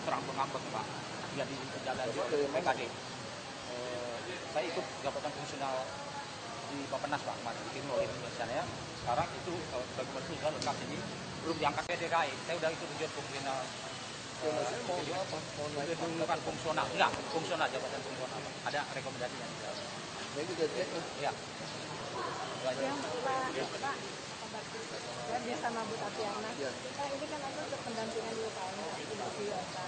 terang mengambang Pak. Jadi jalan di PKD. Saya ikut jabatan fungsional di Bappenas Pak, kemarin di Timur Indonesia ya. Sekarang itu dokumen sudah lengkap ini, belum diangkat ke DKI. Saya udah ikut ujian fungsional. Bukan fungsional, enggak, fungsional, jabatan fungsional. Ada rekomendasinya. Saya juga cek. Iya. Yang Pak, saya biasa mabut Tatiana. Pak, ini kan aku untuk pendampingan di UKM, tidak biasa.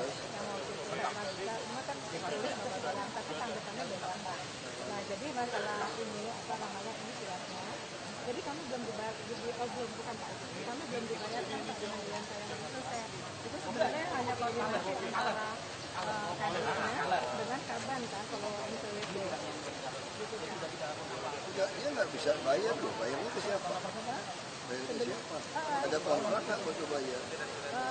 Yang mau itu karena kita semua kan tulis bahwa jalan, tapi tanggapannya beda Pak. Nah, jadi masalah ini apa namanya ini suratnya. Jadi kami belum dibayar, bukan Pak. Kami belum dibayar dengan pengembalian saya yang selesai. Itu sebenarnya hanya koordinasi antara kadernya dengan Kaban kan kalau NPWP. Gitu kan. Dia nggak bisa bayar loh, bayarnya ke siapa? Bayar ke siapa? Ada kontrak nggak buat bayar?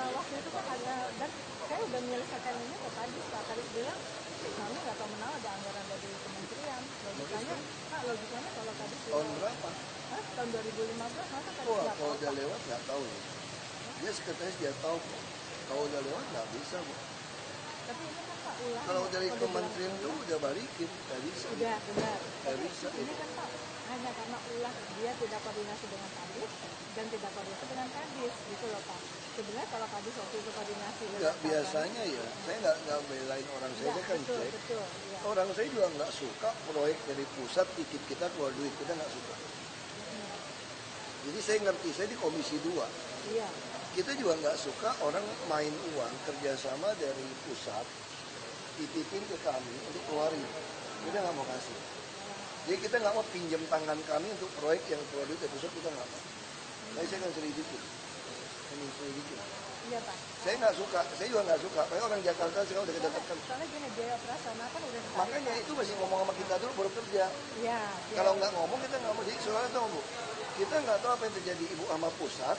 Waktu itu kan ada, dan saya udah menyelesaikan ini ke Kadis, Pak Kadis bilang kami nggak tahu menang ada anggaran dari kementerian. Logikanya, Pak, logikanya kalau Kadis Tahun berapa? tahun 2015 masa Kadis Wah, nggak kalau tahu? udah lewat nggak tahu ya. Dia sekretaris dia tahu kok. Kalau udah lewat nggak bisa Bu. Tapi ini kan Pak ulang. Kalau dari kementerian itu udah balikin, nggak bisa. Udah, benar. Nggak bisa. Ini kan Pak hanya karena ulah dia tidak koordinasi dengan Kadis dan tidak koordinasi dengan Kadis gitu loh Pak. Sebenarnya kalau Kadis waktu itu koordinasi Nggak biasanya ya. Saya nggak belain orang saya, saya kan cek. Betul, iya. Orang saya juga nggak suka proyek dari pusat titip kita keluar duit, kita nggak suka. Jadi saya ngerti, saya di Komisi 2. Iya. Kita juga nggak suka orang main uang kerjasama dari pusat titipin ke kami untuk keluarin. Kita nggak mau kasih. Jadi kita nggak mau pinjam tangan kami untuk proyek yang keluar duit dari pusat, kita nggak mau. Tapi saya akan selidikin. Iya Pak. Saya nggak suka, saya juga nggak suka. Kayak orang Jakarta sekarang udah kedekatan. Soalnya gini, biaya operasional kan udah ditarik. Makanya itu masih ngomong sama kita dulu baru kerja. Iya. Kalau nggak ngomong kita nggak mau. Jadi soalnya tahu Bu, kita nggak tahu apa yang terjadi Ibu sama pusat,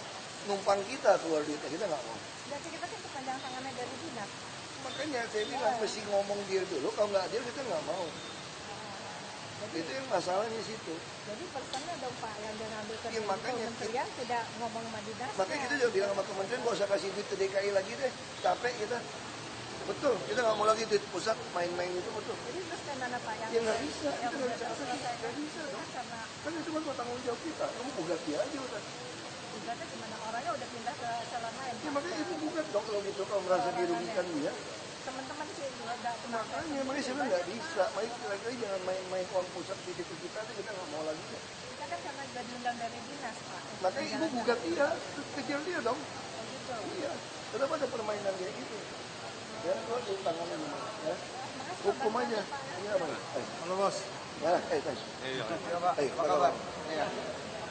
numpang kita keluar duitnya, kita nggak mau. Berarti kita kan kepanjangan tangannya dari dinas. Makanya saya bilang mesti ngomong dia dulu, kalau nggak dia kita nggak mau. Itu yang masalahnya di situ. Jadi personnya dong Pak yang dia ngambil ke Ya, makanya kementerian tidak ngomong sama dinas. Makanya kita juga bilang sama kementerian nggak usah kasih duit ke DKI lagi deh, capek kita. Betul, kita nggak mau lagi duit pusat main-main itu betul. Jadi terus mana Pak yang Ya nggak bisa, yang kita nggak bisa, nggak bisa. karena Kan itu kan tanggung jawab kita, kamu gugat dia aja udah. gugatnya gimana orangnya udah pindah ke calon lain. Ya makanya ibu gugat dong kalau gitu, kalau merasa dirugikan dia. Teman-teman sih juga ada Makanya saya bilang nggak bisa, lagi jangan main-main uang pusat di kita itu kita nggak mau lagi. kita kan karena sudah diundang dari dinas Pak. Makanya ibu gugat dia, kejar dia dong. Oh, gitu. Iya, kenapa ada permainan kayak gitu? Ya, kalau di tangannya gimana? Ya, hukum aja. Iya bang. Halo bos. Mana? Thanks. Iya. Apa kabar? Iya.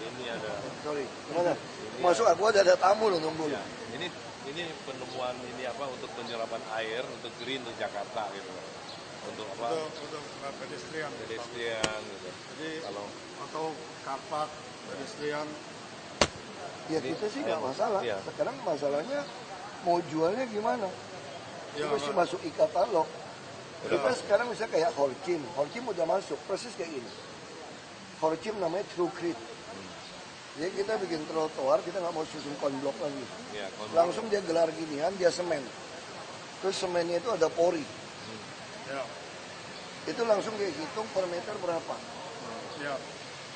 Ini ada. Sorry. Gimana? Masuk aku ada tamu loh nunggu. Ya, ini penemuan ini apa untuk penyerapan air untuk green untuk Jakarta gitu. Untuk apa? Untuk pedestrian. Pedestrian gitu. Jadi Kalau atau kapak pedestrian. Ya kita sih nggak masalah. Iya. Sekarang masalahnya mau jualnya gimana? Ya, Itu mesti Pak. masuk e-katalog. Kita sekarang misalnya kayak Holcim udah masuk, persis kayak gini. Holcim namanya True Grit. Jadi kita bikin trotoar, kita nggak mau susun konblok lagi. ya, Langsung dia gelar ginian, dia semen. Terus semennya itu ada pori. Ya. Itu langsung dia hitung per meter berapa. Ya.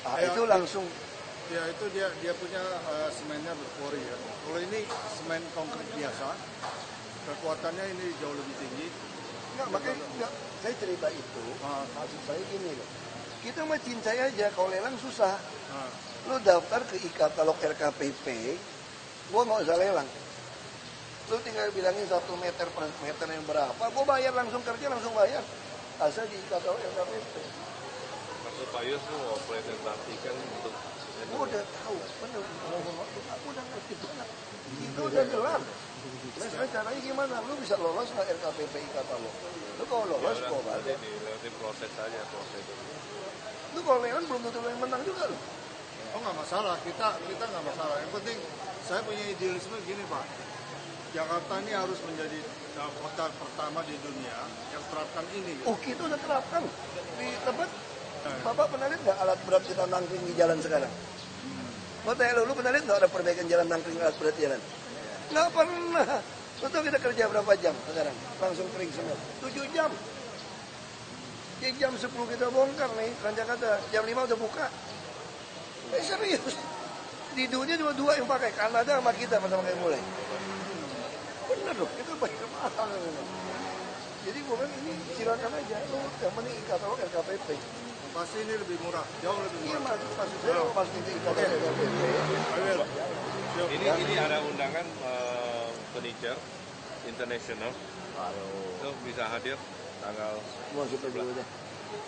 Ah, Ya. itu langsung. Ya itu dia punya semennya berpori ya. Kalau ini semen konkret biasa, kekuatannya ini jauh lebih tinggi. Enggak, makanya enggak. Saya cerita itu, Ah. maksud saya gini loh. Kita mah cincai aja, kalau lelang susah. Nah, Lu daftar ke e-katalog RKPP, gua nggak usah lelang. Lu tinggal bilangin 1 meter per meter yang berapa, gua bayar langsung kerja langsung bayar. Asal di e-katalog RKPP. Maksud Pak Yus tuh mau presentasikan untuk Gua udah tahu, bener. Aku udah ngerti benar. Itu udah gelar. Nah, sekarang caranya gimana? Lu bisa lolos nggak RKPP e-katalog? Lu kalau lolos, ya, gua udah, bayar. nanti dilewatin proses saja prosedur. Lu kalau lelang belum tentu yang menang juga lu. oh nggak masalah, kita nggak masalah. Yang penting saya punya idealisme gini Pak. Jakarta ini harus menjadi kota pertama di dunia yang terapkan ini. Gitu. Kita udah terapkan di tempat. Bapak pernah lihat nggak alat berat kita nangkring di jalan sekarang? Mau tanya lu pernah lihat nggak ada perbaikan jalan nangkring alat berat jalan? Nggak pernah. Betul kita kerja berapa jam sekarang? Langsung kering semua. 7 jam. Jadi jam 10 kita bongkar nih, Transjakarta. Jam 5 udah buka. Serius. Di dunia cuma 2 yang pakai, Kanada sama kita pertama kali mulai. Bener loh, kita bayar mahal. Jadi bukan ini silakan aja. Yang penting IKTO LKPP. Pasti ini lebih murah, jauh lebih Iya murah. maksud saya pasti IKTO LKPP. Ini ada undangan furniture international. Itu bisa hadir tanggal Mau super dulu deh.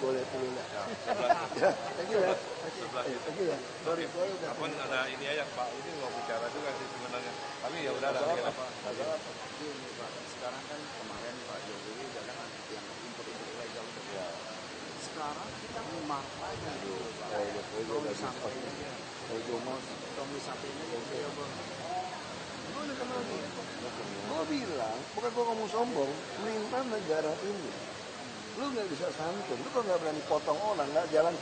Boleh dulu deh. 11. Ya, thank you ya. 11 itu. Thank you ya. Sorry, udah. Apa ada ini aja Pak, ini mau bicara juga sih sebenarnya. Tapi ya udah nanti apa. Ini Pak, sekarang kan kemarin Pak Jokowi bilang yang impor ilegal itu. Ya. Sekarang kita memakainya dulu Pak. Tommy sampainya, Tommy sampainya ya Bang. Gue udah kenal dia. Gue bilang, bukan gue ngomong sombong, perintah negara ini, lu nggak bisa santun, lu kalau nggak berani potong orang, nggak jalan.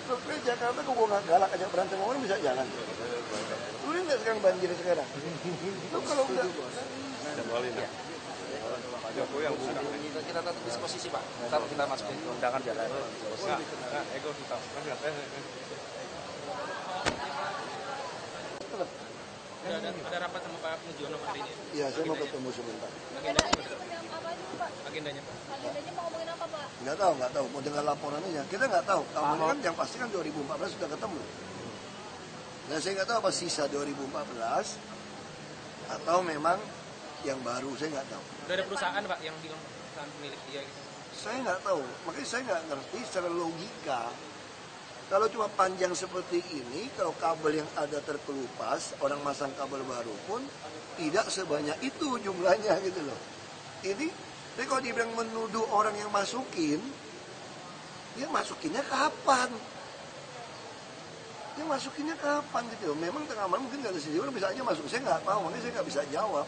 Lu ke Jakarta, kok gue nggak galak aja berantem orang bisa jalan. Lu lihat sekarang banjir sekarang. Lu kalau nggak, Jadwalin ya. Pak Jokowi yang buka. Kita tetap disposisi Pak. Ntar kita masukin undangan biar ada. Nah, ego kita. Ada rapat sama Pak Mujiono hari ini. iya saya mau ketemu sebentar. Agendanya Pak. Agendanya mau ngomongin apa, Pak? Nggak tahu, mau dengar laporan aja. Kita nggak tahu, kamu kan yang pasti kan 2014 sudah ketemu. Nah saya nggak tahu apa sisa 2014 atau memang yang baru, saya nggak tahu. Udah ada perusahaan Pak yang bilang perusahaan pemilik dia gitu. Saya nggak tahu, makanya saya nggak ngerti secara logika. Kalau cuma panjang seperti ini, kalau kabel yang ada terkelupas, orang masang kabel baru pun tidak sebanyak itu jumlahnya gitu loh. Ini, tapi kalau dibilang menuduh orang yang masukin, dia masukinnya kapan? Dia masukinnya kapan gitu loh. Memang tengah malam mungkin nggak ada sendiri, bisa aja masuk. Saya nggak tahu, makanya saya nggak bisa jawab.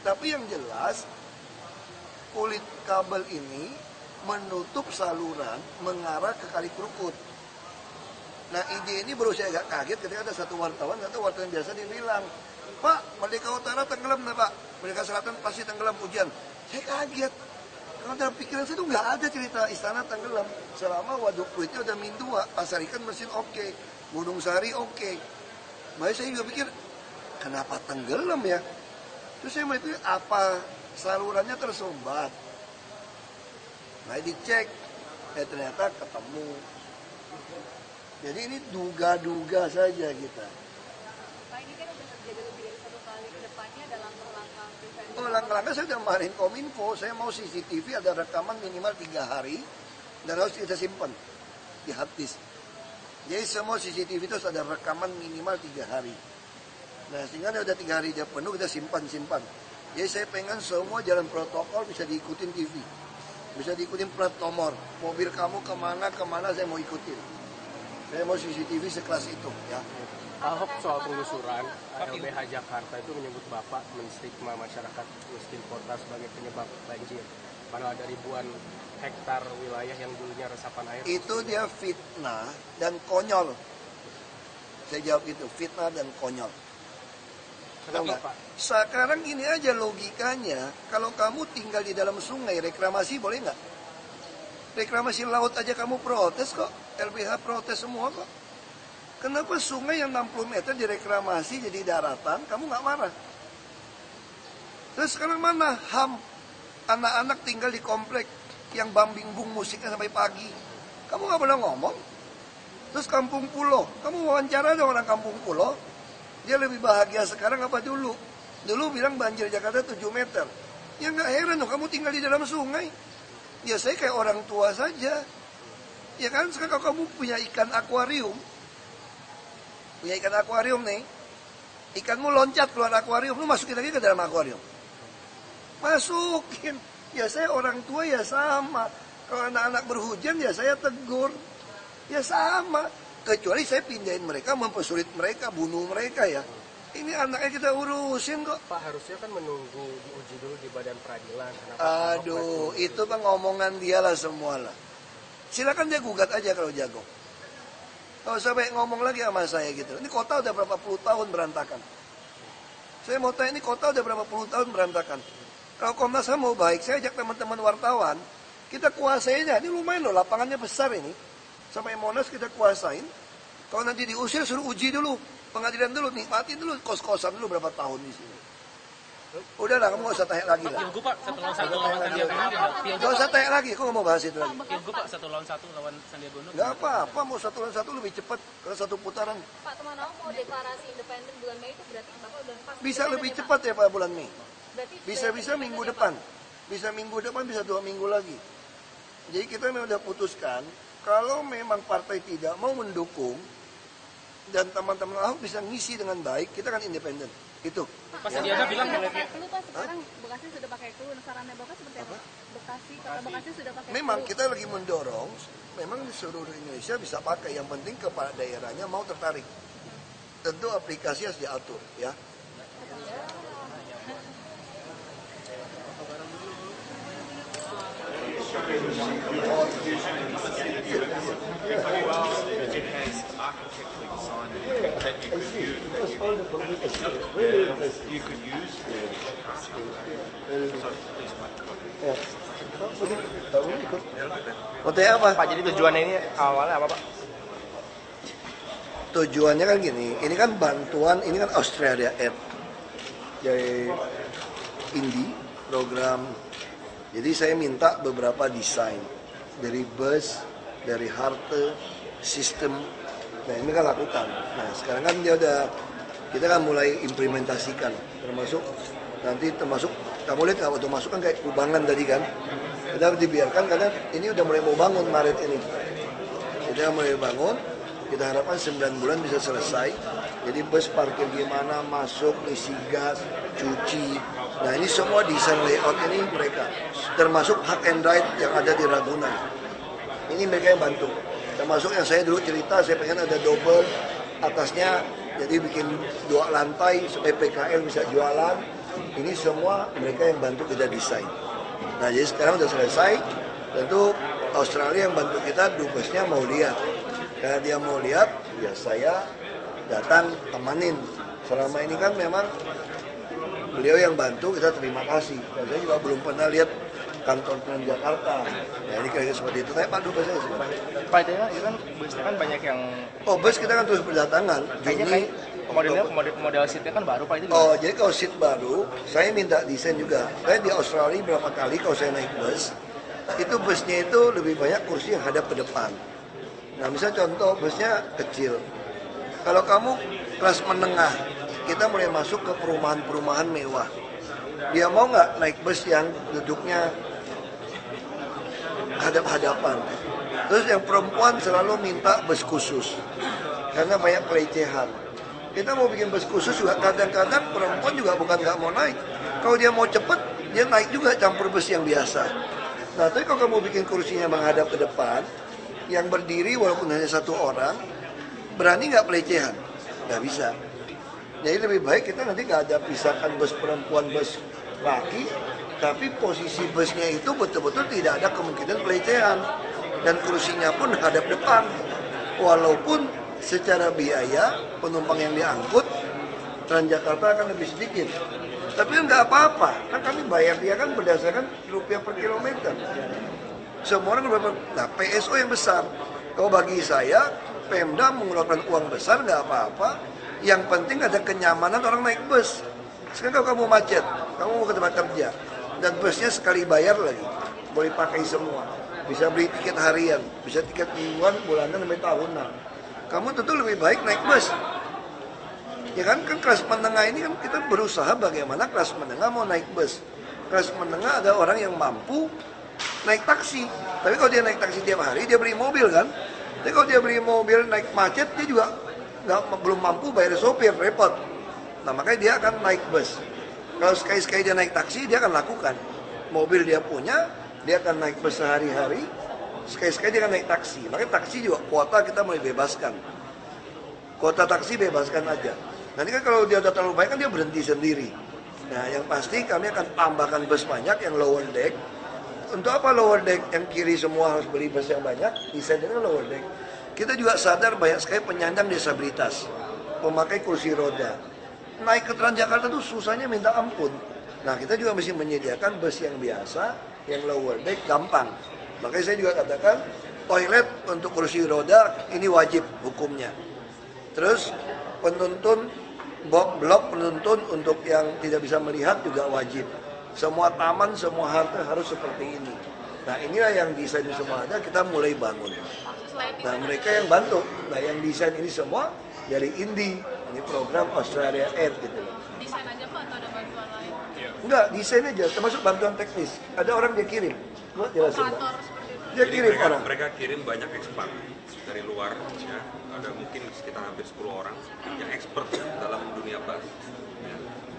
Tapi yang jelas, kulit kabel ini menutup saluran mengarah ke Kali Krukut. Nah ide ini baru saya agak kaget ketika ada satu wartawan, nggak tahu wartawan biasa dia bilang, Pak, Merdeka Utara tenggelam nah Pak, Merdeka Selatan pasti tenggelam hujan. Saya kaget, karena dalam pikiran saya itu nggak ada cerita istana tenggelam. Selama waduk fluidnya udah Mindua, Pasar Ikan mesin oke, Gunung Sari oke. Makanya saya juga pikir, kenapa tenggelam ya? Terus saya mau itu apa salurannya tersumbat. Nah dicek, ternyata ketemu. Jadi ini duga-duga saja kita. Pak, ini kan udah terjadi lebih dari 1 kali ke depannya dalam langkah preventif. Oh, langkah-langkah saya udah kemarin Kominfo, saya mau CCTV ada rekaman minimal 3 hari dan harus kita simpan di hard disk. Jadi semua CCTV itu harus ada rekaman minimal 3 hari. Nah, sehingga udah 3 hari dia penuh, kita simpan. Jadi saya pengen semua jalan protokol bisa diikutin TV. Bisa diikutin plat nomor. Mobil kamu kemana saya mau ikutin. Saya mau CCTV sekelas itu ya. Ahok soal penggusuran, LBH Jakarta itu menyebut Bapak menstigma masyarakat miskin kota sebagai penyebab banjir. Padahal ada ribuan hektar wilayah yang dulunya resapan air. Itu dia fitnah dan konyol. Saya jawab itu, fitnah dan konyol. Kenapa Pak? Sekarang ini aja logikanya, kalau kamu tinggal di dalam sungai, reklamasi boleh nggak? Reklamasi laut aja kamu protes kok, LBH protes semua kok. Kenapa sungai yang 60 meter direklamasi jadi daratan, kamu nggak marah? Terus sekarang mana HAM? Anak-anak tinggal di komplek yang bambimbung musiknya sampai pagi. Kamu nggak pernah ngomong? Terus kampung pulau, kamu wawancara dong orang kampung pulau. Dia lebih bahagia sekarang apa dulu? Dulu bilang banjir Jakarta 7 meter. Ya nggak heran dong, kamu tinggal di dalam sungai. Ya saya kayak orang tua saja. Ya kan, sekarang kalau kamu punya ikan akuarium, nih, ikanmu loncat keluar akuarium, lu masukin lagi ke dalam akuarium. Masukin. Ya saya orang tua ya sama. Kalau anak-anak berhujan ya saya tegur. Ya sama. Kecuali saya pindahin mereka, mempersulit mereka, bunuh mereka ya. Ini anaknya kita urusin kok. Pak, harusnya kan menunggu diuji dulu di badan peradilan. Aduh, itu kan ngomongan dia lah semua lah. Silakan dia gugat aja kalau jago. Kalau sampai ngomong lagi sama saya gitu. Ini kota udah berapa puluh tahun berantakan. Saya mau tanya, ini kota udah berapa puluh tahun berantakan. Kalau Komnas HAM mau baik, saya ajak teman-teman wartawan, kita kuasain aja. Ini lumayan loh, lapangannya besar ini. Sampai Monas kita kuasain. Kalau nanti diusir, suruh uji dulu. Pengadilan dulu, nikmatin dulu, kos-kosan dulu berapa tahun di sini. Udahlah, kamu gak usah tanya lagi lah. Pilgub Pak, 1 lawan 1 lawan Sandiaga Uno. Gak usah tanya lagi, aku gak mau bahas itu lagi. Pilgub Pak, 1 lawan 1 lawan Sandiaga Uno. Gak apa-apa, mau 1 lawan 1 lebih cepat. Kalau 1 putaran. Pak Tumanawa mau deklarasi independen bulan Mei itu berarti Bapak udah pas. Bisa lebih cepat ya Pak bulan Mei. Berarti Bisa minggu depan. Bisa minggu depan, bisa 2 minggu lagi. Jadi kita memang sudah putuskan, kalau memang partai tidak mau mendukung, dan teman-teman Ahok bisa ngisi dengan baik, kita kan independen. Itu. Pak Sandiaga bilang pakai clue Pak, sekarang Bekasi sudah pakai clue. Sarannya Bapak seperti apa? Bekasi, kota Bekasi sudah pakai Memang clue. kita lagi mendorong, memang di seluruh Indonesia bisa pakai. Yang penting kepala daerahnya mau tertarik. Tentu aplikasi harus diatur, ya. Hotel apa? Pak, jadi tujuannya ini awalnya apa Pak? Tujuannya kan gini, ini kan bantuan, ini kan Australia Aid dari Indi program. Jadi saya minta beberapa desain dari bus, dari halte, sistem. Nah ini kan lakukan. Nah sekarang kan dia udah, kita kan mulai implementasikan, termasuk nanti kamu lihat nggak waktu masuk kan kayak kubangan tadi kan. Kita dibiarkan karena ini udah mulai mau bangun Maret ini. Kita mulai bangun, kita harapkan 9 bulan bisa selesai. Jadi bus parkir gimana, masuk, isi gas, cuci. Nah ini semua desain layout ini mereka. Termasuk hak and right yang ada di Ragunan. Ini mereka yang bantu. Termasuk yang saya dulu cerita, saya pengen ada double atasnya. Jadi bikin 2 lantai supaya PKL bisa jualan. Ini semua mereka yang bantu kita desain. Nah jadi sekarang udah selesai, tentu Australia yang bantu kita, dubesnya mau lihat. Karena dia mau lihat, ya saya datang temanin. Selama ini kan memang beliau yang bantu, kita terima kasih. Dan saya juga belum pernah lihat kantor Jakarta. Ya ini kayak seperti itu. Saya Pak dubesnya sekarang. Pak, itu kan busnya kan banyak yang... Oh bus kita kan terus berdatangan. Kayaknya model seatnya kan baru Pak itu. Oh, jadi kalau seat baru, saya minta desain juga. Saya di Australia berapa kali kalau saya naik bus, itu busnya itu lebih banyak kursi yang hadap ke depan. Nah, misalnya contoh busnya kecil. Kalau kamu kelas menengah, kita mulai masuk ke perumahan-perumahan mewah. Dia mau nggak naik bus yang duduknya hadap-hadapan? Terus yang perempuan selalu minta bus khusus, karena banyak pelecehan. Kita mau bikin bus khusus juga, kadang-kadang perempuan juga bukan nggak mau naik. Kalau dia mau cepet, dia naik juga campur bus yang biasa. Nah, tapi kalau kamu bikin kursinya menghadap ke depan, yang berdiri walaupun hanya 1 orang, berani nggak pelecehan? Nggak bisa. Jadi lebih baik kita nanti nggak ada pisahkan bus perempuan, bus laki, tapi posisi busnya itu betul-betul tidak ada kemungkinan pelecehan. Dan kursinya pun hadap depan. Walaupun secara biaya penumpang yang diangkut Transjakarta akan lebih sedikit, tapi nggak apa-apa, kan kami bayar dia kan berdasarkan rupiah per kilometer. Semua orang berapa? Nah PSO yang besar. Kalau bagi saya Pemda mengeluarkan uang besar nggak apa-apa. Yang penting ada kenyamanan orang naik bus. Sekarang kalau kamu macet, kamu mau ke tempat kerja dan busnya sekali bayar lagi, boleh pakai semua. Bisa beli tiket harian, bisa tiket mingguan, bulanan, sampai tahunan. Kamu tentu lebih baik naik bus. Ya kan kelas menengah ini kan kita berusaha bagaimana kelas menengah mau naik bus. Kelas menengah ada orang yang mampu naik taksi. Tapi kalau dia naik taksi tiap hari, dia beli mobil kan. Tapi kalau dia beli mobil naik macet, dia juga belum mampu bayar sopir, repot. Nah makanya dia akan naik bus. Kalau sekali-sekali dia naik taksi, dia akan lakukan. Mobil dia punya, dia akan naik bus sehari-hari. Sekali-sekali dia akan naik taksi. Makanya taksi juga kuota kita mulai bebaskan. Kuota taksi bebaskan aja. Nanti kan kalau dia udah terlalu banyak kan dia berhenti sendiri. Nah yang pasti kami akan tambahkan bus banyak yang lower deck. Untuk apa lower deck? Yang kiri semua harus beli bus yang banyak. Desainnya lower deck. Kita juga sadar banyak sekali penyandang disabilitas, pemakai kursi roda. naik ke Transjakarta tuh susahnya minta ampun. Nah, kita juga mesti menyediakan bus yang biasa, yang lower deck gampang. Makanya saya juga katakan toilet untuk kursi roda ini wajib hukumnya. Terus penuntun blok penuntun untuk yang tidak bisa melihat juga wajib. Semua taman, semua halte harus seperti ini. Nah, inilah yang desain semua ada, kita mulai bangun. Nah, mereka yang bantu. Nah, yang desain ini semua dari INDI, ini program Australia Aid gitu loh. Desain aja Pak atau ada bantuan lain? Enggak, desain aja, termasuk bantuan teknis. Ada orang dia kirim. Gua jelasin. Dia kirim orang. Mereka kirim banyak ekspat dari luar, ya. Ada mungkin sekitar hampir 10 orang yang expert dalam dunia bus, ya.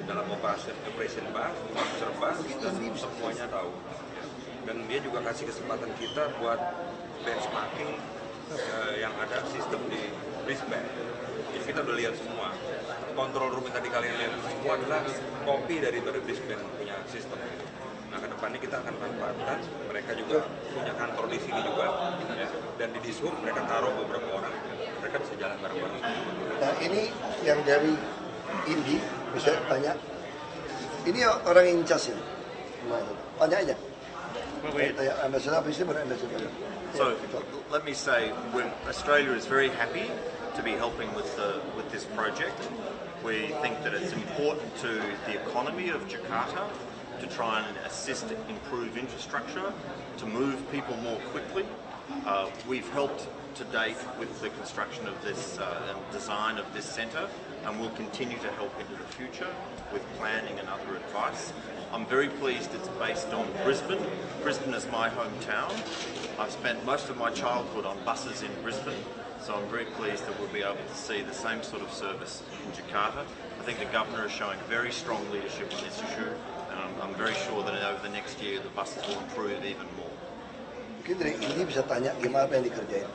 Dalam operation bus, master bus, dan semuanya tahu. Ya. Dan dia juga kasih kesempatan kita buat benchmarking yang ada sistem di Brisbane. Jadi kita udah lihat semua. Control room yang tadi kalian lihat semua adalah kopi dari Brisbane punya sistem. Nah, ke depannya kita akan manfaatkan, mereka juga punya kantor di sini juga, ya. Dan di Dishub mereka taruh beberapa orang, mereka bisa jalan bareng-bareng. Nah, ini yang dari INDI, bisa tanya. Ini orang yang incas ya? Tanya aja. So, let me say, Australia is very happy to be helping with this project. We think that it's important to the economy of Jakarta to try and assist improve infrastructure, to move people more quickly. We've helped to date with the construction of this and design of this centre, and we'll continue to help into the future with planning and other advice. I'm very pleased it's based on Brisbane. Brisbane is my hometown. I've spent most of my childhood on buses in Brisbane, so I'm very pleased that we'll be able to see the same sort of service in Jakarta. I think the Governor is showing very strong leadership on this issue, and I'm very sure that over the next year the buses will improve even more. Mungkin dari ini bisa tanya gimana yang dikerjain.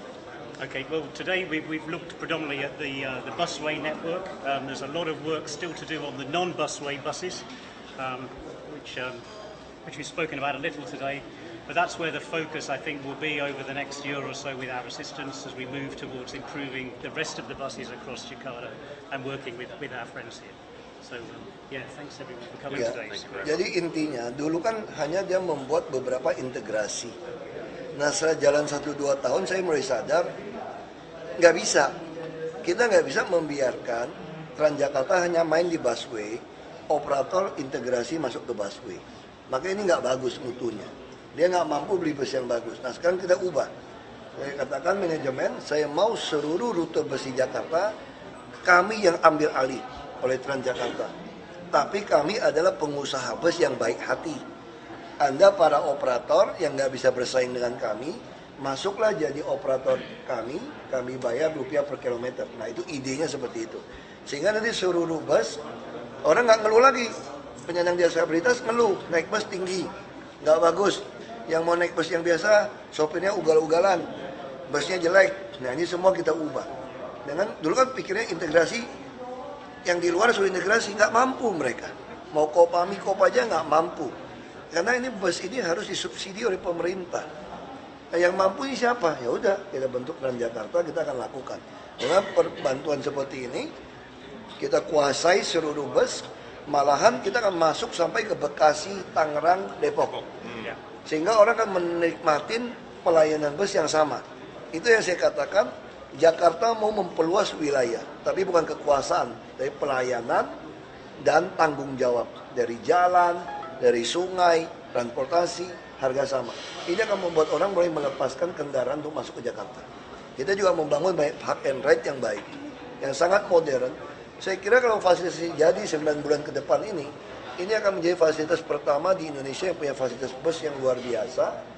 Okay, well today we've looked predominantly at the busway network. There's a lot of work still to do on the non-busway buses, which we've spoken about a little today. But that's where the focus, I think, will be over the next year or so with our assistance as we move towards improving the rest of the buses across Jakarta and working with our friends here. So, yeah, thanks everyone for coming today. Jadi intinya, dulu kan hanya dia membuat beberapa integrasi. Nah, setelah jalan 1-2 tahun, saya mulai sadar, nggak bisa. Kita nggak bisa membiarkan Transjakarta hanya main di busway, operator integrasi masuk ke busway. Maka ini nggak bagus mutunya. Dia nggak mampu beli bus yang bagus. Nah, sekarang kita ubah. Saya katakan manajemen, saya mau seluruh rute bus di Jakarta, kami yang ambil alih oleh Transjakarta. Tapi kami adalah pengusaha bus yang baik hati. Anda para operator yang nggak bisa bersaing dengan kami, masuklah jadi operator kami bayar rupiah per kilometer. Nah, itu idenya seperti itu. Sehingga nanti seluruh bus, orang nggak ngeluh lagi. Penyandang disabilitas ngeluh, naik bus tinggi, nggak bagus. Yang mau naik bus yang biasa, sopirnya ugal-ugalan, busnya jelek. Nah, ini semua kita ubah. Dengan dulu kan pikirnya integrasi, yang di luar sudah integrasi, nggak mampu mereka. Mau Kopami, Kop aja nggak mampu. Karena ini bus ini harus disubsidi oleh pemerintah. Nah, yang mampu ini siapa? Ya udah, kita bentuk Transjakarta, kita akan lakukan. Dengan bantuan seperti ini, kita kuasai seluruh bus. Malahan kita akan masuk sampai ke Bekasi, Tangerang, Depok. Sehingga orang akan menikmatin pelayanan bus yang sama. Itu yang saya katakan, Jakarta mau memperluas wilayah, tapi bukan kekuasaan, tapi pelayanan dan tanggung jawab. Dari jalan, dari sungai, transportasi, harga sama. Ini akan membuat orang mulai melepaskan kendaraan untuk masuk ke Jakarta. Kita juga membangun banyak park and ride yang baik, yang sangat modern. Saya kira kalau fasilitas ini jadi 9 bulan ke depan ini akan menjadi fasilitas pertama di Indonesia yang punya fasilitas bus yang luar biasa.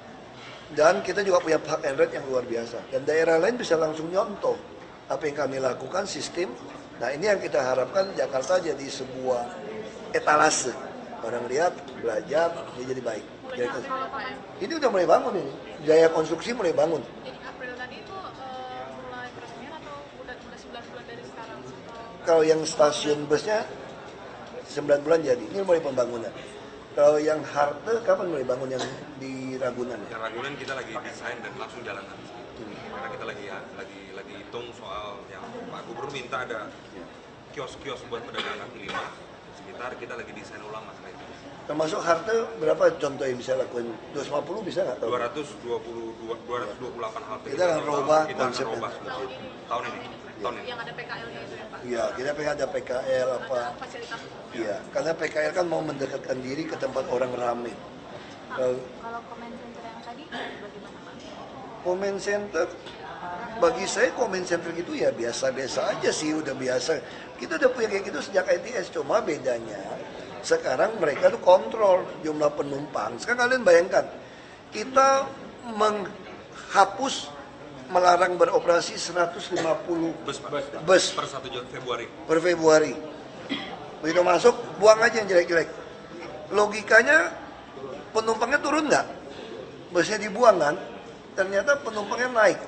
Dan kita juga punya park and ride yang luar biasa. Dan daerah lain bisa langsung nyontoh apa yang kami lakukan, sistem. Nah, ini yang kita harapkan Jakarta jadi sebuah etalase. Orang lihat, belajar, dia jadi baik. Ini udah mulai bangun ini. Jaya Konstruksi mulai bangun. Jadi April tadi itu mulai peresmian atau udah 9 bulan dari sekarang? Kalau yang stasiun busnya 9 bulan jadi. Ini mulai pembangunan. Kalau yang halte kapan mulai bangun yang di Ragunan? Yang Ragunan kita lagi desain dan langsung jalan nanti. Karena kita lagi hitung soal yang Pak Gubernur minta ada kios-kios buat pedagang kaki lima sekitar, kita lagi desain ulang masalah itu. Termasuk Harta berapa contoh yang bisa lakukan? 250 bisa nggak? 228 halte. Kita akan rubah kita konsepnya. akan rubah semua. Tahun ini. Yang ada PKL-nya itu ya Pak? Iya, kita pengen ada PKL apa? Ada fasilitas. Iya, karena PKL kan mau mendekatkan diri ke tempat orang ramai. Kalau comment center yang tadi bagaimana Pak? Comment center, bagi saya comment center gitu ya biasa-biasa aja sih, udah biasa. Kita udah punya kayak gitu sejak ITS, cuma bedanya sekarang mereka tuh kontrol jumlah penumpang. Sekarang kalian bayangkan, kita menghapus, melarang beroperasi 150 bus per 1 Februari. Per Februari. Begitu masuk, buang aja yang jelek-jelek. Logikanya penumpangnya turun nggak? Busnya dibuang kan? Ternyata penumpangnya naik.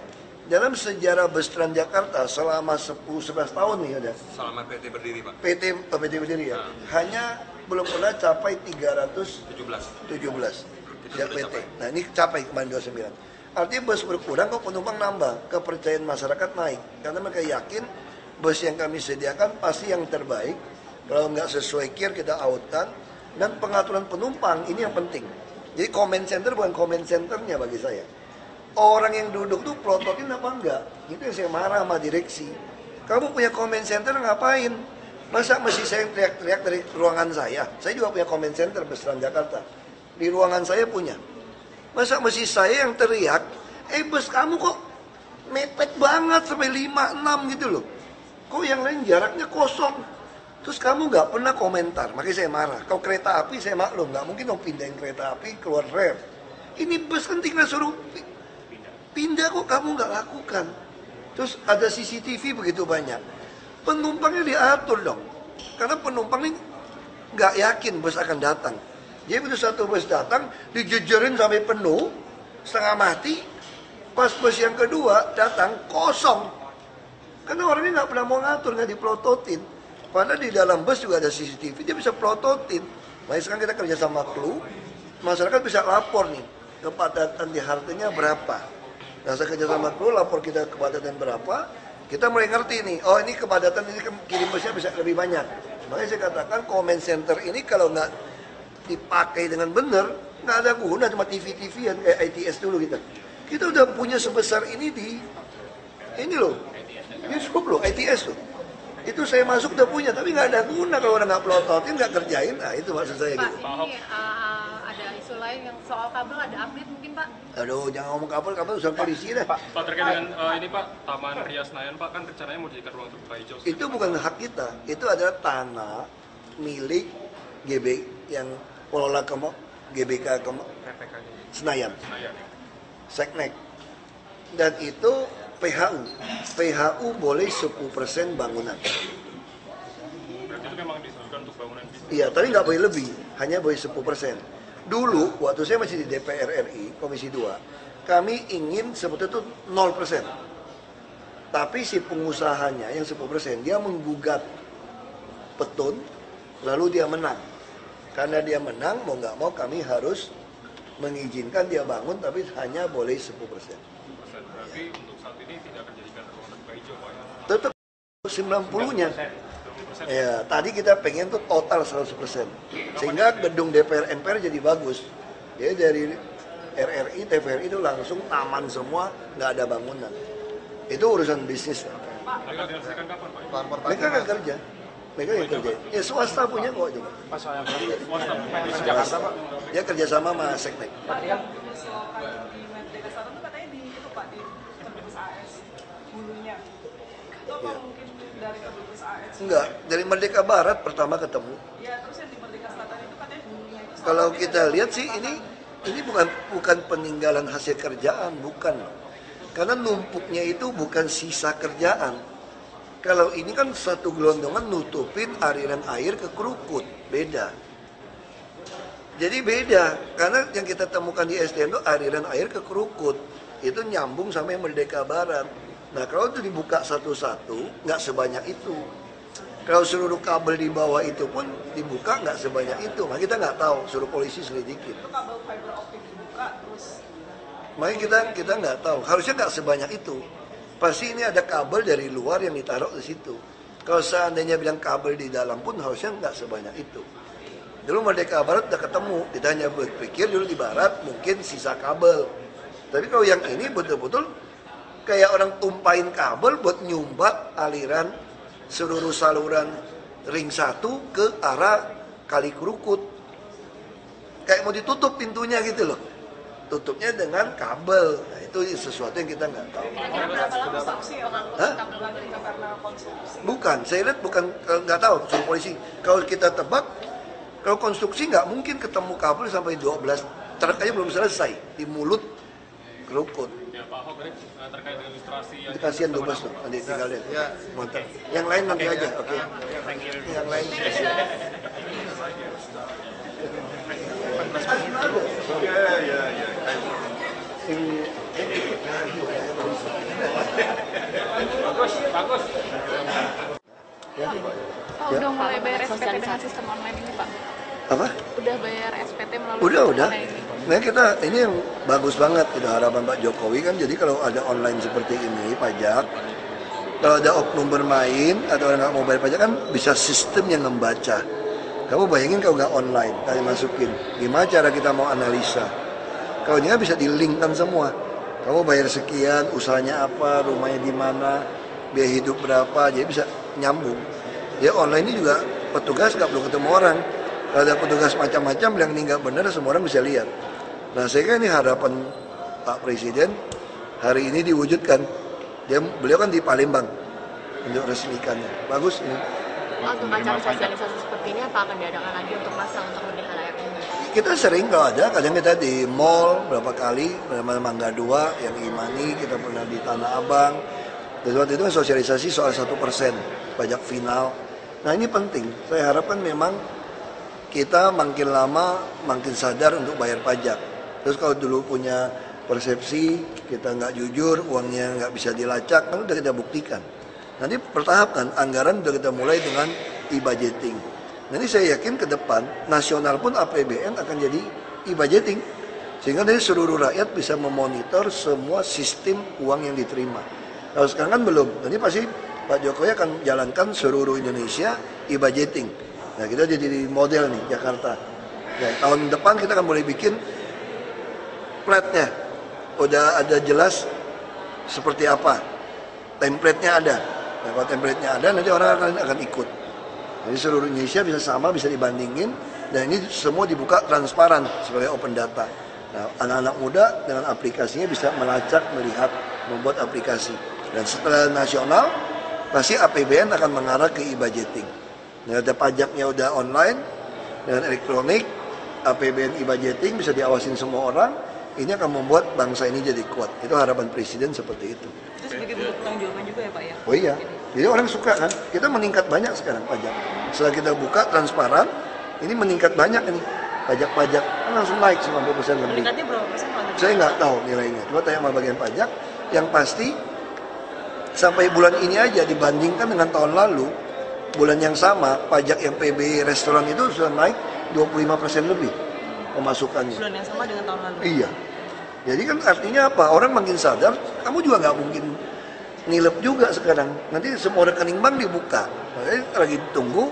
Dalam sejarah bus Transjakarta selama 10-11 tahun nih udah. Selama PT berdiri, Pak. PT berdiri ya. Hanya belum pernah capai 317 sejak PT. Nah ini capai kemarin 29. Artinya bus berkurang kok penumpang nambah. Kepercayaan masyarakat naik. Karena mereka yakin bus yang kami sediakan pasti yang terbaik. Kalau nggak sesuai KIR kita outkan. Dan pengaturan penumpang ini yang penting. Jadi comment center bukan comment centernya bagi saya. Orang yang duduk tuh prototin apa enggak? Itu yang saya marah sama direksi. Kamu punya comment center ngapain? Masa mesti saya teriak-teriak dari ruangan saya? Saya juga punya comment center bus Transjakarta. Di ruangan saya punya. Masa mesti saya yang teriak? Bus kamu kok mepet banget sampai 5-6 gitu loh. Kok yang lain jaraknya kosong? Terus kamu nggak pernah komentar, makanya saya marah. Kalau kereta api saya maklum, nggak mungkin dong pindahin kereta api keluar rel. Ini bus kan tinggal suruh pindah kok kamu nggak lakukan. Terus ada CCTV begitu banyak. Penumpangnya diatur dong. Karena penumpang ini nggak yakin bus akan datang. Jadi begitu satu bus datang, dijejerin sampai penuh, setengah mati. Pas bus yang kedua datang, kosong. Karena orangnya nggak pernah mau ngatur, nggak diplototin. Padahal di dalam bus juga ada CCTV, dia bisa plototin. Makanya sekarang kita kerja sama Clue, masyarakat bisa lapor nih, kepadatan di Hartanya berapa. Nah, saya kerja sama Clue, lapor kita kepadatan berapa, kita mulai ngerti nih, oh ini kepadatan ini kirim busnya bisa lebih banyak. Makanya saya katakan comment center ini kalau nggak dipakai dengan benar, nggak ada guna, cuma TV-TV-an kayak ITS dulu kita. Kita udah punya sebesar ini di, ini loh, ini cukup loh, ITS loh. Itu saya masuk udah punya, tapi nggak ada guna kalau orang nggak pelototin, nggak kerjain. Nah itu maksud saya. Pak, gitu. ini ada isu lain yang soal kabel, ada update mungkin Pak? Aduh, jangan ngomong kabel urusan polisi dah. Pak, terkait dengan ini Pak, Taman Ria Senayan Pak, kan rencananya mau dijadikan ruang terbuka hijau. Itu bukan hak kita, itu adalah tanah milik GB yang pengelola GBK Senayan, Seknek. Dan itu PHU boleh 10% bangunan. Berarti itu memang ditujukan untuk bangunan bisnis? Iya, tapi nggak boleh lebih, hanya boleh 10%. Dulu, waktu saya masih di DPR RI, Komisi 2, kami ingin sebetulnya itu 0%. Tapi si pengusahanya yang 10%, dia menggugat petun, lalu dia menang. Karena dia menang, mau nggak mau kami harus mengizinkan dia bangun, tapi hanya boleh 10%. Berarti untuk saat ini tidak akan dijadikan ruang terbuka hijau Pak ya? Tetap 90-nya. Ya, tadi kita pengen tuh total 100%. Sehingga gedung DPR MPR jadi bagus. Jadi dari RRI, TVRI itu langsung taman semua, nggak ada bangunan. Itu urusan bisnis. Mereka diselesaikan kapan Pak? Mereka nggak kerja. Mereka yang kerja. Ya swasta punya kok juga. Pas soal Swasta di Jakarta Pak. Dia kerjasama sama Seknek. Enggak, dari Merdeka Barat pertama ketemu. Ya, terus yang di Merdeka Selatan itu katanya hulunya itu Kalau kita lihat sih ini bukan peninggalan hasil kerjaan, bukan. Karena numpuknya itu bukan sisa kerjaan. Kalau ini kan satu gelondongan nutupin aliran air ke Krukut, beda. Jadi beda, karena yang kita temukan di SDM itu aliran air ke Krukut, itu nyambung sampai Merdeka Barat. Nah kalau itu dibuka satu-satu, nggak sebanyak itu. Kalau seluruh kabel di bawah itu pun dibuka nggak sebanyak itu. Makanya kita nggak tahu, suruh polisi selidikin. itu kabel fiber optik dibuka terus. Makanya kita nggak tahu, harusnya nggak sebanyak itu. Pasti ini ada kabel dari luar yang ditaruh di situ. Kalau seandainya bilang kabel di dalam pun harusnya nggak sebanyak itu. Dulu Merdeka Barat udah ketemu, kita hanya berpikir dulu di Barat mungkin sisa kabel. Tapi kalau yang ini betul-betul kayak orang tumpahin kabel buat nyumbat aliran seluruh saluran ring 1 ke arah Kali Kerukut. Kayak mau ditutup pintunya gitu loh. Tutupnya dengan kabel. Nah, itu sesuatu yang kita nggak tahu. Bukan, saya lihat bukan, nggak tahu, suruh polisi. Kalau kita tebak, kalau konstruksi nggak mungkin ketemu kabel sampai 12 truk aja belum selesai di mulut Kerukut. Ya, Pak Ahok terkait dengan ilustrasi yang kasihan 12 tuh, nanti tinggal lihat. Ya, mantap. Yang lain nanti aja, oke. Yang lain. Bagus. Pak, udah mulai bayar SPT dengan sistem online ini, Pak? Apa? Udah bayar SPT melalui Udah. online ini? Nah kita, ini yang bagus banget, itu harapan Pak Jokowi kan, jadi kalau ada online seperti ini, pajak, kalau ada oknum bermain, atau orang nggak mau bayar pajak kan bisa sistem yang membaca. Kamu bayangin kalau nggak online, kayak masukin, gimana cara kita mau analisa? Kalau ini bisa di-linkkan semua. Kamu bayar sekian, usahanya apa, rumahnya di mana, biaya hidup berapa, jadi bisa nyambung. Ya online ini juga petugas nggak perlu ketemu orang. Kalau ada petugas macam-macam yang ini nggak benar, semua orang bisa lihat. Nah saya kira ini harapan Pak Presiden hari ini diwujudkan. Beliau kan di Palembang untuk resmikannya. Bagus ini. Untuk acara sosialisasi seperti ini apa akan diadakan lagi untuk masa untuk lebih halayak umum? Kita sering kalau ada, kadang kita di mall berapa kali, Mangga 2, yang Imani, kita pernah di Tanah Abang. Dan waktu itu sosialisasi soal 1% pajak final. Nah ini penting, saya harapkan memang kita makin lama makin sadar untuk bayar pajak. Terus kalau dulu punya persepsi kita nggak jujur, uangnya nggak bisa dilacak, kan udah kita buktikan. Nanti bertahap kan, anggaran udah kita mulai dengan e-budgeting. Nanti saya yakin ke depan, nasional pun APBN akan jadi e-budgeting. Sehingga dari seluruh rakyat bisa memonitor semua sistem uang yang diterima. Kalau sekarang kan belum, nanti pasti Pak Jokowi akan jalankan seluruh Indonesia e-budgeting. Nah kita jadi model nih, Jakarta. Nah, tahun depan kita akan mulai bikin plate-nya. Udah ada jelas seperti apa. Template-nya ada. Nah, kalau template-nya ada, nanti orang akan ikut. Jadi seluruh Indonesia bisa sama, bisa dibandingin. Dan ini semua dibuka transparan sebagai open data. Nah, anak-anak muda dengan aplikasinya bisa melacak, melihat, membuat aplikasi. Dan setelah nasional, pasti APBN akan mengarah ke e-budgeting. Nah, ada pajaknya udah online, dengan elektronik, APBN e-budgeting bisa diawasin semua orang. Ini akan membuat bangsa ini jadi kuat. Itu harapan Presiden seperti itu. Itu sebagai bentuk pertanggungjawaban juga ya Pak ya? Oh iya, jadi orang suka kan, kita meningkat banyak sekarang pajak. Setelah kita buka transparan, ini meningkat banyak ini. Pajak-pajak kan langsung naik 90% lebih. Meningkatnya berapa persen Pak? Saya nggak tahu nilainya, cuma tanya sama bagian pajak. Yang pasti, sampai bulan ini aja dibandingkan dengan tahun lalu, bulan yang sama, pajak yang PB restoran itu sudah naik 25% lebih pemasukannya. Bulan yang sama dengan tahun lalu? Iya. Jadi kan artinya apa? Orang makin sadar, kamu juga nggak mungkin nilep juga sekarang. Nanti semua rekening bank dibuka. Makanya lagi tunggu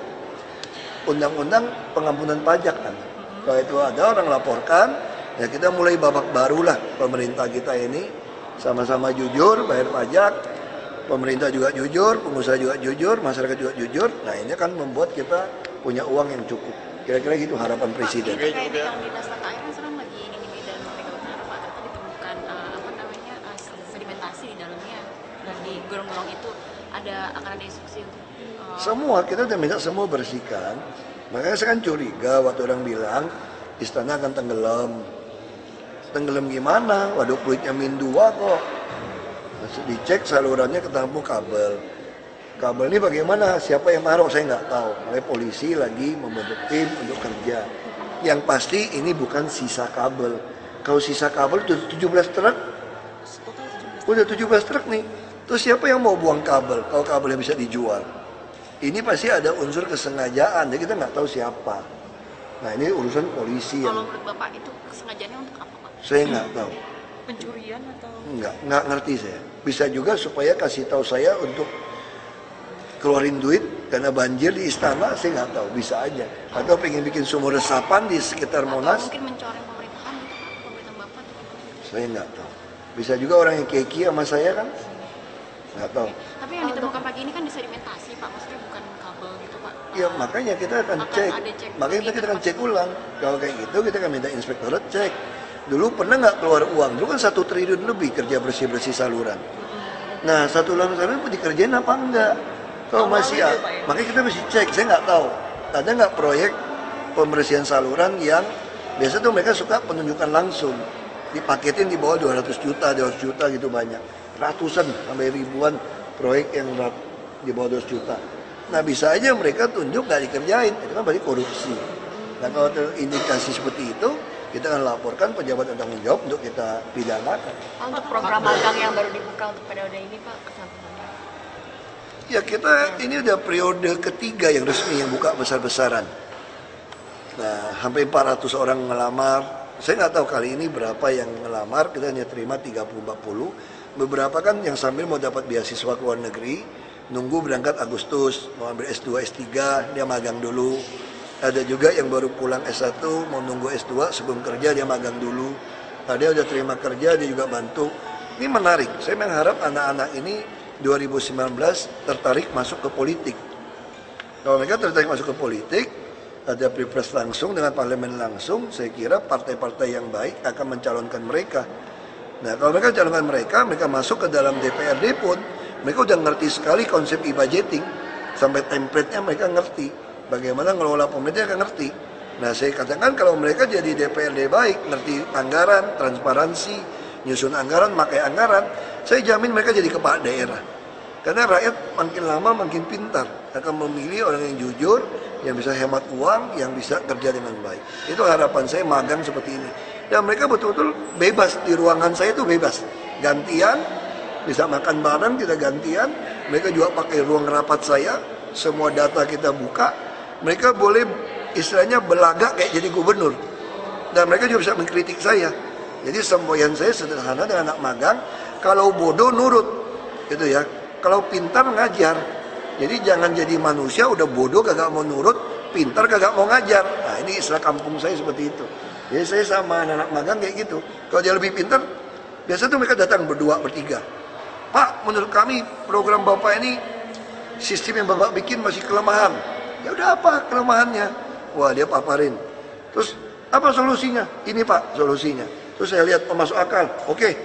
undang-undang pengampunan pajak kan. Kalau itu ada orang laporkan, ya kita mulai babak baru lah pemerintah kita ini. Sama-sama jujur, bayar pajak. Pemerintah juga jujur, pengusaha juga jujur, masyarakat juga jujur. Nah ini kan membuat kita punya uang yang cukup. Kira-kira gitu harapan Presiden. Terkait yang dinas tata air kan sekarang lagi ini dan Merdeka Utara Pak, ternyata ditemukan sedimentasi di dalamnya. Dan di gorong-gorong itu akan ada instruksi untuk semua kita udah minta semua bersihkan. Makanya saya kan curiga waktu orang bilang istana akan tenggelam. Tenggelam gimana? Waduh fluidnya -2 kok. Dicek salurannya ketemu kabel. Kabel ini bagaimana? Siapa yang naruh? Saya nggak tahu. Makanya polisi lagi membentuk tim untuk kerja. Yang pasti ini bukan sisa kabel. Kalau sisa kabel itu 17 truk. Udah 17 truk nih. Terus siapa yang mau buang kabel? Kalau kabelnya bisa dijual. Ini pasti ada unsur kesengajaan. Jadi kita nggak tahu siapa. Nah ini urusan polisi. Kalau menurut Bapak itu kesengajaannya untuk apa Pak? Saya nggak tahu. Pencurian atau? Nggak ngerti saya. Bisa juga supaya kasih tahu saya untuk keluarin duit karena banjir di istana, saya nggak tahu, bisa aja. Atau pengen bikin sumur resapan di sekitar Monas. Mungkin mencoreng pemerintahan gitu Pak, pemerintahan Bapak. Saya nggak tahu. Bisa juga orang yang keki sama saya kan, nggak tahu. Tapi yang ditemukan pagi ini kan disedimentasi Pak, maksudnya bukan kabel gitu Pak. Ya makanya kita akan cek. Makanya kita akan cek ulang. Kalau kayak gitu kita akan minta inspektorat cek. Dulu pernah nggak keluar uang? Dulu kan 1 triliun lebih kerja bersih-bersih saluran. Nah 1 saluran pun dikerjain apa enggak? Kalau masih makanya kita mesti cek. Saya nggak tahu. Ada nggak proyek pembersihan saluran yang biasa tuh mereka suka penunjukan langsung. Dipaketin di bawah 200 juta gitu banyak. Ratusan sampai ribuan proyek yang di bawah 200 juta. Nah bisa aja mereka tunjuk nggak dikerjain. Itu kan berarti korupsi. Nah kalau terindikasi seperti itu, kita akan laporkan pejabat yang tanggung jawab untuk kita pidanakan. Untuk program magang yang baru dibuka untuk periode ini Pak, kesan-kesannya? Ya kita ini udah periode ketiga yang resmi yang buka besar-besaran. Nah hampir 400 orang ngelamar. Saya nggak tahu kali ini berapa yang ngelamar, kita hanya terima 30-40. Beberapa kan yang sambil mau dapat beasiswa ke luar negeri, nunggu berangkat Agustus, mau ambil S2, S3, dia magang dulu. Ada juga yang baru pulang S1, mau nunggu S2 sebelum kerja dia magang dulu. Nah, dia udah terima kerja, dia juga bantu. Ini menarik, saya mengharap anak-anak ini 2019 tertarik masuk ke politik. Kalau mereka tertarik masuk ke politik, ada pilpres langsung dengan parlemen langsung, saya kira partai-partai yang baik akan mencalonkan mereka. Nah kalau mereka calonkan mereka masuk ke dalam DPRD pun, mereka udah ngerti sekali konsep e-budgeting, sampai template-nya mereka ngerti. Bagaimana ngelola pemerintah akan ngerti. Nah saya katakan kalau mereka jadi DPRD baik, ngerti anggaran, transparansi, nyusun anggaran, pakai anggaran, saya jamin mereka jadi kepala daerah. Karena rakyat makin lama makin pintar, akan memilih orang yang jujur, yang bisa hemat uang, yang bisa kerja dengan baik. Itu harapan saya magang seperti ini. Dan mereka betul-betul bebas, di ruangan saya itu bebas. Gantian, bisa makan bareng, kita gantian. Mereka juga pakai ruang rapat saya, semua data kita buka. Mereka boleh istilahnya belagak kayak jadi gubernur. Dan mereka juga bisa mengkritik saya. Jadi semboyan saya sederhana dengan anak magang, kalau bodoh nurut, gitu ya. Kalau pintar ngajar. Jadi jangan jadi manusia udah bodoh kagak mau nurut, pintar kagak mau ngajar. Nah ini istilah kampung saya seperti itu. Jadi saya sama anak magang kayak gitu. Kalau dia lebih pintar, biasa tuh mereka datang berdua, bertiga. Pak, menurut kami program Bapak ini sistem yang Bapak bikin masih kelemahan. Ya udah apa kelemahannya? Wah dia paparin. Terus apa solusinya? Ini Pak solusinya. Terus saya lihat masuk akal. Oke,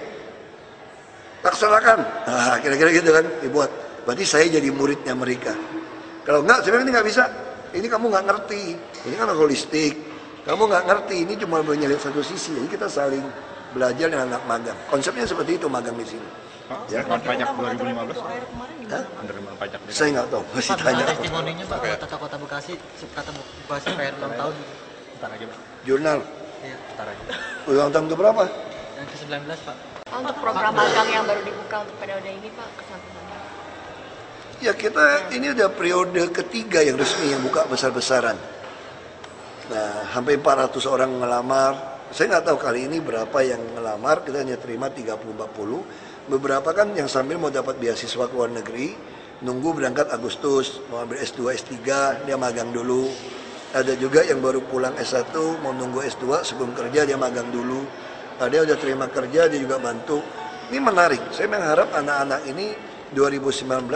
laksanakan. Nah kira-kira gitu kan dibuat. Berarti saya jadi muridnya mereka. Kalau enggak, saya bilang ini nggak bisa. Ini kamu nggak ngerti. Ini kan holistik. Kamu nggak ngerti. Ini cuma menyelip satu sisi. Jadi kita saling belajar dengan anak magang. Konsepnya seperti itu magang di sini. Ya, pajak 2015. Penerimaan pajak. Saya nggak tahu. Masih tanya. Testimoninya Pak, kata Kota Bekasi, kata Bekasi PR 6 tahun. Bentar aja Pak. Jurnal. Iya, bentar aja. Ulang tahun ke berapa? Yang ke-19 Pak. Untuk program magang yang baru dibuka untuk periode ini Pak, kesan-kesannya? Ya kita ini udah periode ketiga yang resmi yang buka besar-besaran. Nah hampir 400 orang ngelamar. Saya nggak tahu kali ini berapa yang ngelamar, kita hanya terima 30-40. Beberapa kan yang sambil mau dapat beasiswa ke luar negeri, nunggu berangkat Agustus, mau ambil S2, S3, dia magang dulu. Ada juga yang baru pulang S1, mau nunggu S2 sebelum kerja dia magang dulu. Nah, dia udah terima kerja, dia juga bantu. Ini menarik, saya mengharap anak-anak ini 2019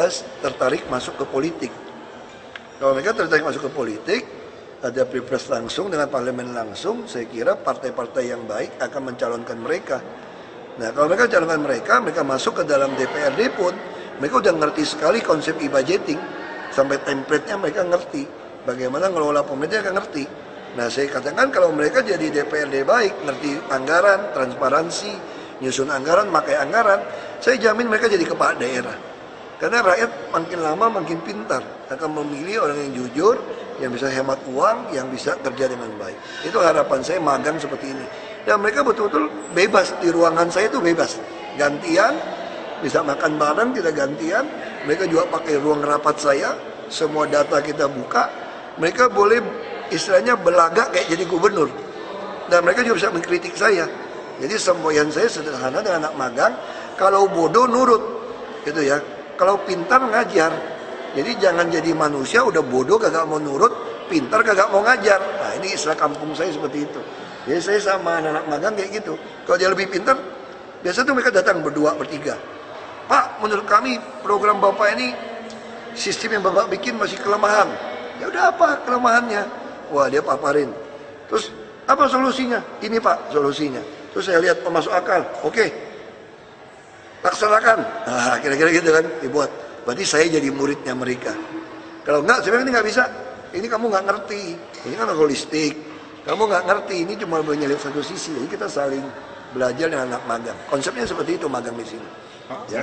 tertarik masuk ke politik. Kalau mereka tertarik masuk ke politik, ada pilpres langsung dengan parlemen langsung, saya kira partai-partai yang baik akan mencalonkan mereka. Nah kalau mereka calonkan mereka masuk ke dalam DPRD pun, mereka udah ngerti sekali konsep e-budgeting, sampai template-nya mereka ngerti. Bagaimana ngelola pemerintah akan ngerti. Nah saya katakan kalau mereka jadi DPRD baik, ngerti anggaran, transparansi, nyusun anggaran, pakai anggaran, saya jamin mereka jadi kepala daerah. Karena rakyat makin lama makin pintar, akan memilih orang yang jujur, yang bisa hemat uang, yang bisa kerja dengan baik. Itu harapan saya magang seperti ini. Dan mereka betul-betul bebas, di ruangan saya itu bebas. Gantian, bisa makan bareng, kita gantian. Mereka juga pakai ruang rapat saya, semua data kita buka. Mereka boleh istilahnya belagak kayak jadi gubernur. Dan mereka juga bisa mengkritik saya. Jadi semboyan saya sederhana dengan anak magang, kalau bodoh nurut, gitu ya. Kalau pintar ngajar. Jadi jangan jadi manusia udah bodoh kagak mau nurut, pintar kagak mau ngajar. Nah ini istilah kampung saya seperti itu. Jadi saya sama anak-anak magang kayak gitu. Kalau dia lebih pintar, biasa tuh mereka datang berdua, bertiga. Pak, menurut kami program Bapak ini sistem yang Bapak bikin masih kelemahan. Ya udah apa kelemahannya? Wah dia paparin. Terus apa solusinya? Ini Pak solusinya. Terus saya lihat masuk akal. Oke, laksanakan. Nah kira-kira gitu kan dibuat. Berarti saya jadi muridnya mereka. Kalau enggak, saya bilang ini nggak bisa. Ini kamu nggak ngerti. Ini kan holistik. Kamu nggak ngerti. Ini cuma menyelip satu sisi. Jadi kita saling belajar dengan anak magang. Konsepnya seperti itu magang di sini. Ya.